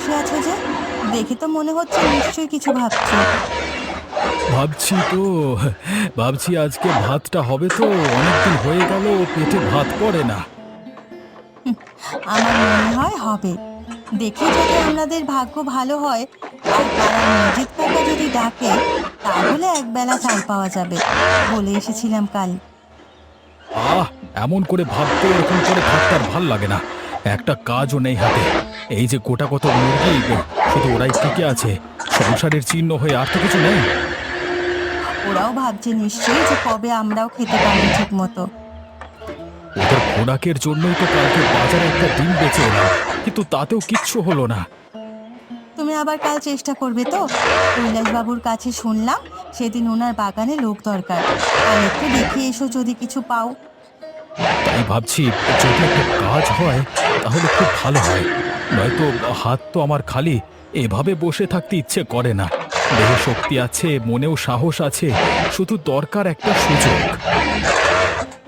বসে আছো যে? দেখে তো মনে হচ্ছে নিশ্চয়ই কিছু ভাবছো। ভাবছি আজকে ভাতটা হবে তো। অনেকদিন হয়ে গেল পেটে ভাত পড়ে না। হুম, আমার মনে হয় হবে। দেখি যদি আমাদের ভাগ্য ভালো হয় আর পাড়ার মজিদ কাকা যদি ডাকে, তাহলে একবেলা চাল পাওয়া যাবে বলে এসেছিলাম কাল। আহ, এমন করে ভাবতে এরকম করে থাকতে আর ভাল লাগে না। একটা কাজও নেই হাতে। এই যে গোটা কত মুরগি, শুধু ওরাই টিকে আছে সংসারের চিহ্ন হয়ে, আর তো কিছু নেই। ওরাও ভাবছে নিশ্চয়ই যে কবে আমরাও খেতে পারবো ঠিক মতো। ওদের খোরাকের জন্যই তো কালকে বাজারে একটা ডিম বেচে এলাম, কিন্তু তাতেও কিচ্ছু হলো না। তুমি আবার কাল চেষ্টা করবে তো? কৈলাসবাবুর কাছে শুনলাম সেদিন ওনার বাগানে লোক দরকার। কাল একটু দেখে এসো যদি কিছু পাও। তাই ভাবছি, যদি একটা কাজ হয় তাহলে খুব ভালো হয়। নয়তো হাত তো আমার খালি। এভাবে বসে থাকতে ইচ্ছে করে না। দেহে শক্তি আছে, মনেও সাহস আছে, শুধু দরকার একটা সুযোগ।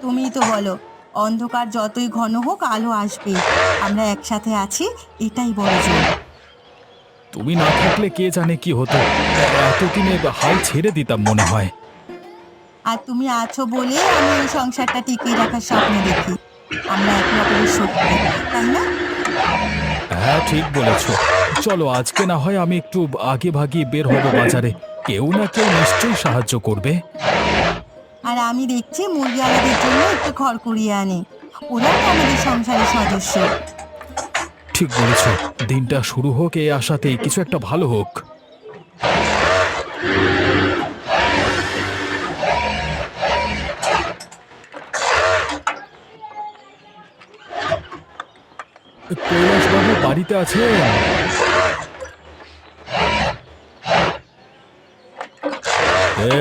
তুমিই তো বলো, অন্ধকার যতই ঘন হোক আলো আসবেই। আমরা একসাথে আছি, এটাই বড় জোর। তুমি না থাকলে কে জানে কি হতো। এতদিনে হাল ছেড়ে দিতাম মনে হয়। আর তুমি আছো বলে আমি এই সংসারটা টিকিয়ে রাখার স্বপ্ন দেখি। আমরা একে অপরের শক্তি, তাই না? হ্যাঁ, ঠিক বলেছ। চলো আজকে না হয় আমি একটু আগে ভাগিয়ে বের হব বাজারে। কেউ না কেউ নিশ্চয়ই সাহায্য করবে। আর আমি দেখছি মুরগিওয়ালাদের জন্য একটু খড় কুড়িয়ে আনি। ওরাও তো আমাদের সংসারের সদস্য। ঠিক বলেছ। দিনটা শুরু হোক এই আশাতেই, কিছু একটা ভালো হোক। কৈলাসবাবু বাড়িতে আছেন? এ,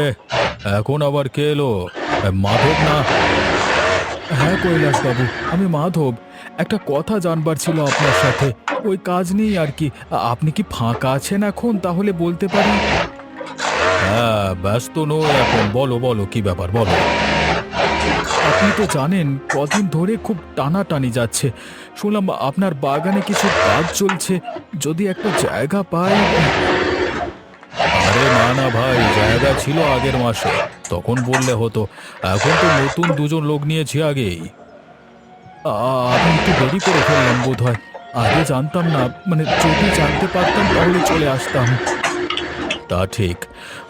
এখন আবার কে এলো? মাধব না? হ্যাঁ কৈলাসবাবু, আমি মাধব। একটা কথা জানবার ছিল আপনার সাথে। ওই কাজ নেই আর কি। আপনি কি ফাঁকা আছেন এখন? তাহলে বলতে পারি। হ্যাঁ, ব্যস্ত নই এখন। বলো বলো, কি ব্যাপার বলো। আপনি তো জানেন কদিন ধরে খুব টানাটানি যাচ্ছে। শুনলাম আপনার বাগানে কিছু কাজ চলছে। যদি একটা জায়গা পাই। আরে না না ভাই, জায়গা ছিল আগের মাসে, তখন বললে হতো। এখন তো নতুন দুজন লোক নিয়েছি আগেই। আমি একটু দেরি করে ফেললাম বোধ হয়। আগে জানতাম না, মানে যদি জানতে পারতাম তাহলে চলে আসতাম। তা ঠিক।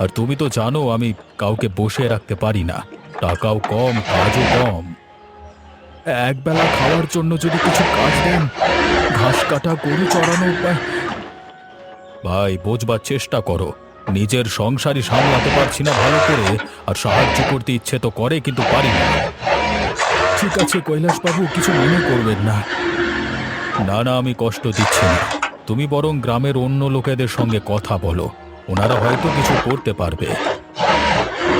আর তুমি তো জানো আমি কাউকে বসে রাখতে পারি না। টাকাও কম, কাজও কম। একবেলা খাওয়ার জন্য যদি কিছু কাজ দেন, ঘাস কাটা, গরু চড়ানো। ভাই, বোঝবার চেষ্টা করো। নিজের সংসারই সামলাতে পারছি না ভালো করে, আর সাহায্য করতে ইচ্ছে তো করে কিন্তু পারি না। ঠিক আছে কৈলাসবাবু, কিছু মনে করবেন না। না না, আমি কষ্ট দিচ্ছি না। তুমি বরং গ্রামের অন্য লোকেদের সঙ্গে কথা বলো। ওনারা হয়তো কিছু করতে পারবে।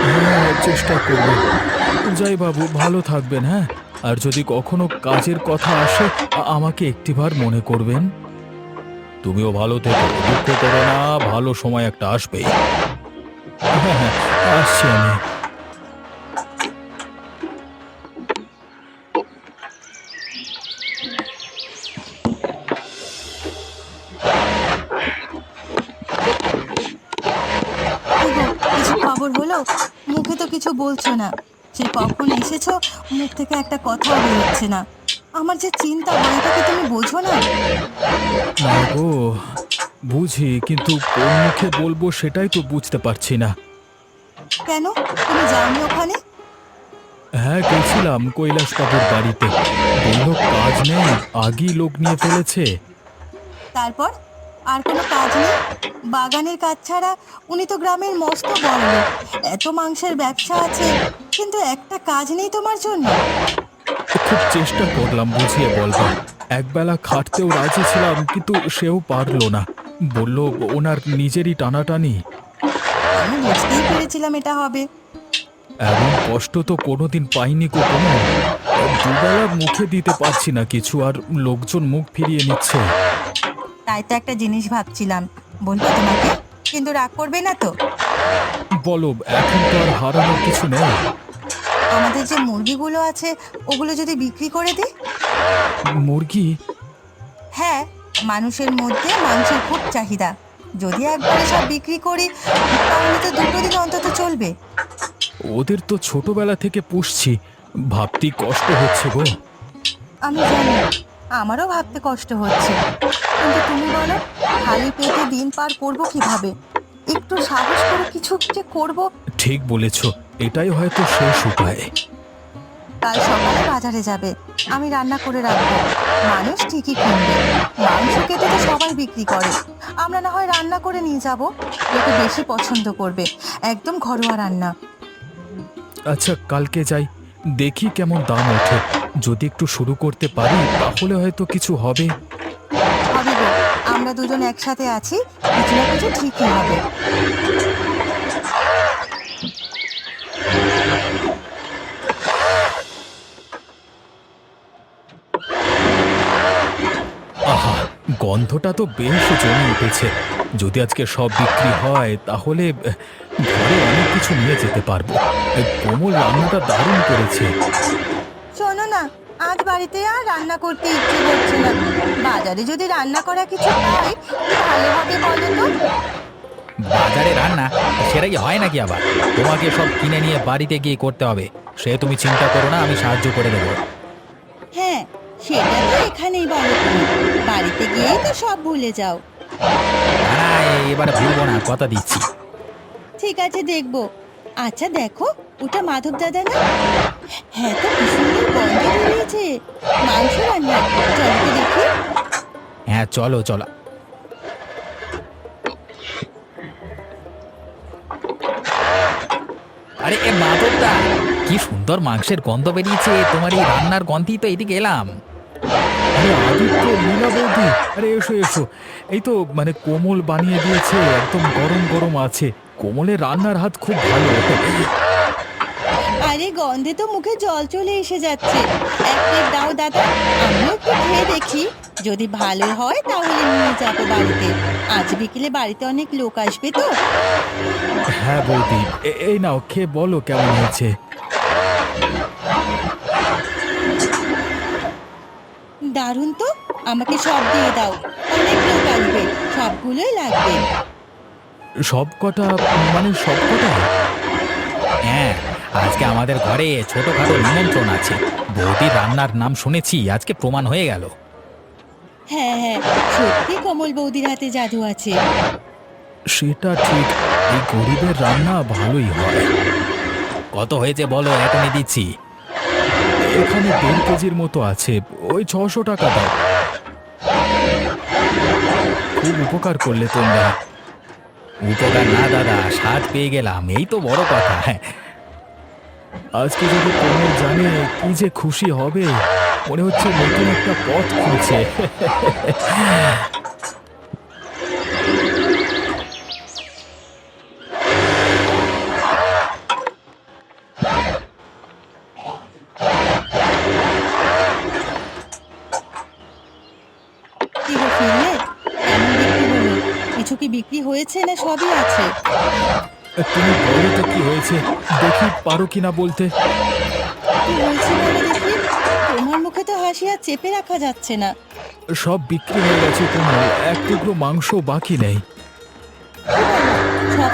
হ্যাঁ, চেষ্টা করব। যাই বাবু, ভালো থাকবেন। হ্যাঁ, আর যদি কখনো কাজের কথা আসে আমাকে একটিবার মনে করবেন। তুমিও ভালো থেকো, দুঃখ করো না। ভালো সময় একটা আসবেই। হ্যাঁ হ্যাঁ, আসছি আমি। কি গো, কিছু খবর হলো? মুখে তো কিছু বলছো না। সে কখন এসেছো, মুখ থেকে একটা কথাও বেরোচ্ছে না। আমার যে চিন্তা হয়, এটা কি তুমি বোঝো না? না গো, বুঝি, কিন্তু কোন মুখে বলবো সেটাই তো বুঝতে পারছি না। কেন? তুমি যাওনি ওখানে? হ্যাঁ, গেছিলাম কৈলাসবাবুর বাড়িতে। বলল কাজ নেই, আগেই লোক নিয়ে ফেলেছে। তারপর? আর কোনো কাজ নেই? বাগানের কাজ ছাড়া? উনি তো গ্রামের মস্ত বড়লোক, এত মাংসের ব্যবসা আছে, কিন্তু একটা কাজ নেই তোমার জন্য? খুব চেষ্টা করলাম বুঝিয়ে বলবার। একবেলা খাটতেও রাজি ছিলাম, কিন্তু সেও পারলো না। বলল ওনার নিজেরই টানাটানি। আমি বুঝতেই পেরেছিলাম এটা হবে। এমন কষ্ট তো কোনোদিন পাইনি গো কোনো। দুবেলা মুখে দিতে পারছি না কিছু, আর লোকজন মুখ ফিরিয়ে নিচ্ছে। তাই তো একটা জিনিস ভাবছিলাম, বলবো তোমাকে, কিন্তু রাগ করবে না তো? বলো, এখন তো আর হারানোর কিছু নেই। আমাদের যে মুরগিগুলো আছে, ওগুলো যদি বিক্রি করে দিই? মুরগি? হ্যাঁ, মানুষের মধ্যে মাংসের খুব চাহিদা। যদি একবারে সব বিক্রি করি তাহলে তো 2 দিন অন্তত চলবে। ওদের তো ছোটবেলা থেকে পুষছি, ভাবতে কষ্ট হচ্ছে গো। আমি জানি, আমারও ভাবতে কষ্ট হচ্ছে, কিন্তু তুমি বলো খালি পেটে দিন পার করবো কিভাবে? একটু সাহস করে কিছু যে করবো। ঠিক বলেছ, এটাই হয়তো শেষ উপায়। কাল সকালে বাজারে যাবে, আমি রান্না করে রাখবো। মানুষ ঠিকই কিনবে, মাংস কেটে তো সবাই বিক্রি করে। আমরা না হয় রান্না করে নিয়ে যাব, লোকে বেশি পছন্দ করবে। একদম ঘরোয়া রান্না। আচ্ছা, কালকে যাই, দেখি কেমন দাম ওঠে। যদি একটু শুরু করতে পারি তাহলে হয়তো কিছু হবে। হবে গো, আমরা দুজন একসাথে আছি, কিছু না কিছু ঠিকই হবে। আহা, গন্ধটা তো বেশ জমে উঠেছে। যদি আজকে সব বিক্রি হয় তাহলে ঘরে অনেক কিছু নিয়ে যেতে পারবো। কোমল রান্নাটা দারুণ করেছে। শোনো না, আজ বাড়িতে আর রান্না করতে ইচ্ছে করছে না। বাজারে যদি রান্না করা কিছু পাই কি ভালো হবে বলো তো? বাজারে রান্না সেটাই হয় নাকি? আবার তোমাকে সব কিনে নিয়ে বাড়িতে গিয়ে করতে হবে। সে তুমি চিন্তা করো না, আমি সাহায্য করে দেবো। হ্যাঁ, সেটা তো এখানেই বলো তুমি। বাড়িতে গিয়েই তো সব ভুলে যাও। না, এবারে ভুলবো না, কথা দিচ্ছি। ঠিক আছে, দেখবো। আচ্ছা দেখো, ওটা মাধব দাদা না? হ্যাঁ, তো কি সুন্দর গন্ধ বেরিয়েছে। মাংস রান্না, চলো তো দেখি। হ্যাঁ, চলো চলো। আরে এ মাধবদা, কি সুন্দর মাংসের গন্ধ বেরিয়েছে। তোমার এই রান্নার গন্ধেই তো এদিকে এলাম। আরে আদিত্য, লীলা বৌদি, আরে এসো এসো। এই তো কোমল বানিয়ে দিয়েছে, একদম গরম গরম আছে। কোমলের রান্নার হাত খুব ভালো। আরে গন্ধে তো মুখে জল চলে এসে যাচ্ছে। এক প্লেট দাও দাদা, আমিও একটু খেয়ে দেখি। যদি ভালো হয় তাহলে নিয়ে যাবো বাড়িতে। আজ বিকেলে বাড়িতে অনেক লোক আসবে তো। হ্যাঁ বৌদি, এই নাও, খেয়ে বলো কেমন হয়েছে। দারুণ তো, আমাকে সব দিয়ে দাও। অনেক লোক আসবে, সবগুলোই লাগবে। সব কটা? সব কটা? হ্যাঁ, আজকে আমাদের ঘরে ছোটখাটো নিমন্ত্রণ আছে। বৌদির রান্নার নাম শুনেছি, আজকে প্রমাণ হয়ে গেল। হ্যাঁ হ্যাঁ, সত্যি কমল বৌদির হাতে জাদু আছে। সেটা ঠিক, এই গরিবের রান্না ভালোই হয়। কত হয়েছে বলো, এখনই দিচ্ছি। এখানে 1.5 কেজির মতো আছে, ওই 600 টাকা দাও। খুব উপকার করলে তোমরা। উপকার না দাদা, স্বাদ পেয়ে গেলাম, এই তো বড় কথা। হ্যাঁ, আজকে যদি কোমল জানে কি যে খুশি হবে, মনে হচ্ছে নতুন একটা পথ খুলছে। কি গো, ফিরলে? কেমন বিক্রি হলো? কিছু কি বিক্রি হয়েছে না সবই আছে? তুমি বলো তো কি হয়েছে, দেখি পারো কিনা বলতে। কি হয়েছে বলো দেখি। তোমার মুখে তো হাসি আর চেপে রাখা যাচ্ছে না। সব বিক্রি হয়ে গেছে কোমল, এক টুকরো মাংস বাকি নেই। সব